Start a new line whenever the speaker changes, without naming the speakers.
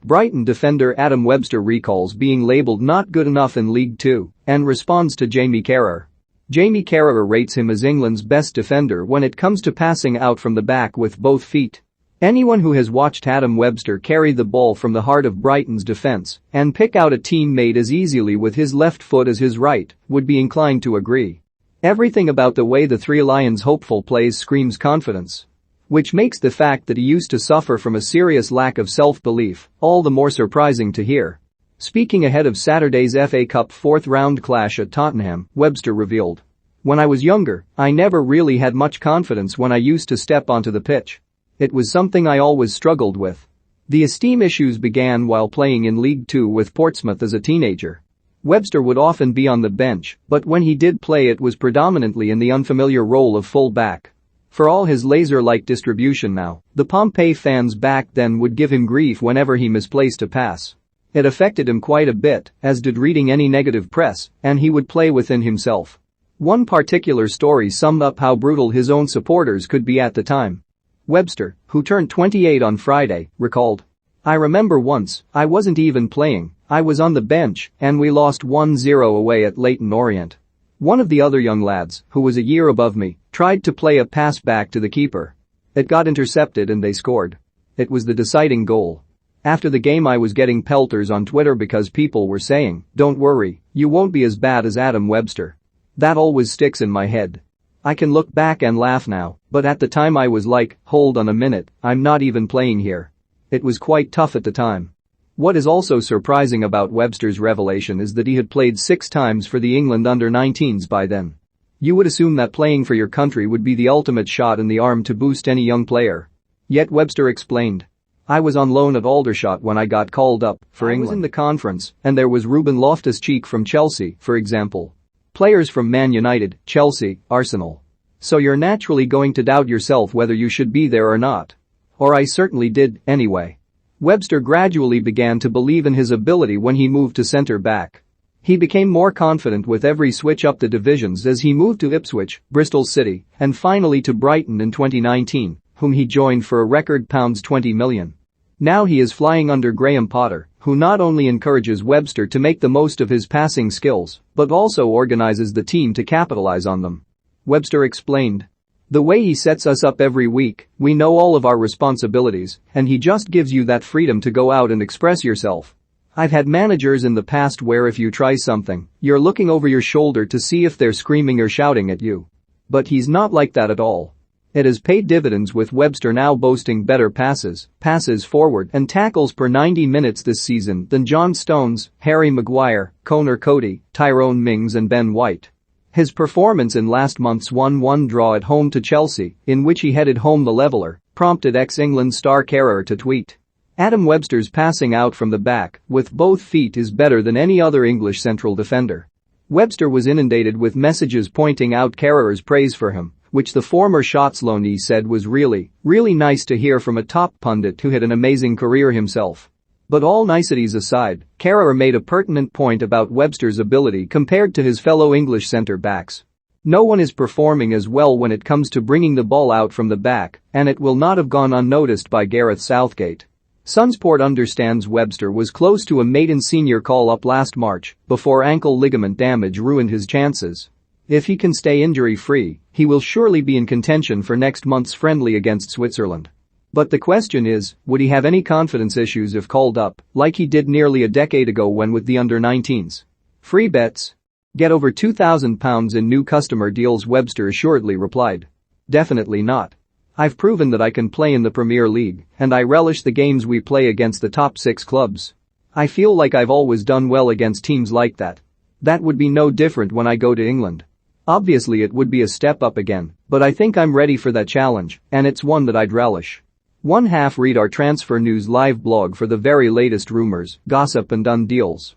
Brighton defender Adam Webster recalls being labelled not good enough in League Two and responds to Jamie Carragher. Jamie Carragher rates him as England's best defender when it comes to passing out from the back with both feet. Anyone who has watched Adam Webster carry the ball from the heart of Brighton's defence and pick out a teammate as easily with his left foot as his right would be inclined to agree. Everything about the way the Three Lions hopeful plays screams confidence. Which makes the fact that he used to suffer from a serious lack of self-belief all the more surprising to hear. Speaking ahead of Saturday's FA Cup fourth-round clash at Tottenham, Webster revealed, "When I was younger, I never really had much confidence when I used to step onto the pitch. It was something I always struggled with." The esteem issues began while playing in League Two with Portsmouth as a teenager. Webster would often be on the bench, but when he did play it was predominantly in the unfamiliar role of full-back. For all his laser-like distribution now, the Pompey fans back then would give him grief whenever he misplaced a pass. It affected him quite a bit, as did reading any negative press, and he would play within himself. One particular story summed up how brutal his own supporters could be at the time. Webster, who turned 28 on Friday, recalled, "I remember once, I wasn't even playing, I was on the bench and we lost 1-0 away at Leyton Orient. One of the other young lads, who was a year above me, tried to play a pass back to the keeper. It got intercepted and they scored. It was the deciding goal. After the game I was getting pelters on Twitter because people were saying, 'Don't worry, you won't be as bad as Adam Webster.' That always sticks in my head. I can look back and laugh now, but at the time I was like, hold on a minute, I'm not even playing here. It was quite tough at the time." What is also surprising about Webster's revelation is that he had played 6 times for the England under-19s by then. You would assume that playing for your country would be the ultimate shot in the arm to boost any young player. Yet Webster explained, "I was on loan at Aldershot when I got called up for England. I was in the conference and there was Ruben Loftus-Cheek from Chelsea, for example. Players from Man United, Chelsea, Arsenal. So you're naturally going to doubt yourself whether you should be there or not. Or I certainly did, anyway." Webster gradually began to believe in his ability when he moved to centre-back. He became more confident with every switch up the divisions as he moved to Ipswich, Bristol City, and finally to Brighton in 2019, whom he joined for a record £20 million. Now he is flying under Graham Potter, who not only encourages Webster to make the most of his passing skills, but also organises the team to capitalise on them. Webster explained, "The way he sets us up every week, we know all of our responsibilities, and he just gives you that freedom to go out and express yourself. I've had managers in the past where if you try something, you're looking over your shoulder to see if they're screaming or shouting at you. But he's not like that at all." It has paid dividends with Webster now boasting better passes forward and tackles per 90 minutes this season than John Stones, Harry Maguire, Conor Cody, Tyrone Mings and Ben White. His performance in last month's 1-1 draw at home to Chelsea, in which he headed home the leveller, prompted ex-England star Carragher to tweet, "Adam Webster's passing out from the back with both feet is better than any other English central defender." Webster was inundated with messages pointing out Carragher's praise for him, which the former Shots loanee said was really nice to hear from a top pundit who had an amazing career himself. But all niceties aside, Carragher made a pertinent point about Webster's ability compared to his fellow English centre-backs. "No one is performing as well when it comes to bringing the ball out from the back, and it will not have gone unnoticed by Gareth Southgate." Sunsport understands Webster was close to a maiden senior call-up last March before ankle ligament damage ruined his chances. If he can stay injury-free, he will surely be in contention for next month's friendly against Switzerland. But the question is, would he have any confidence issues if called up, like he did nearly a decade ago when with the under-19s? Free bets? Get over £2,000 in new customer deals, Webster assuredly replied. "Definitely not. I've proven that I can play in the Premier League, and I relish the games we play against the top 6 clubs. I feel like I've always done well against teams like that. That would be no different when I go to England. Obviously it would be a step up again, but I think I'm ready for that challenge, and it's one that I'd relish." Read our Transfer News live blog for the very latest rumours, gossip and done deals.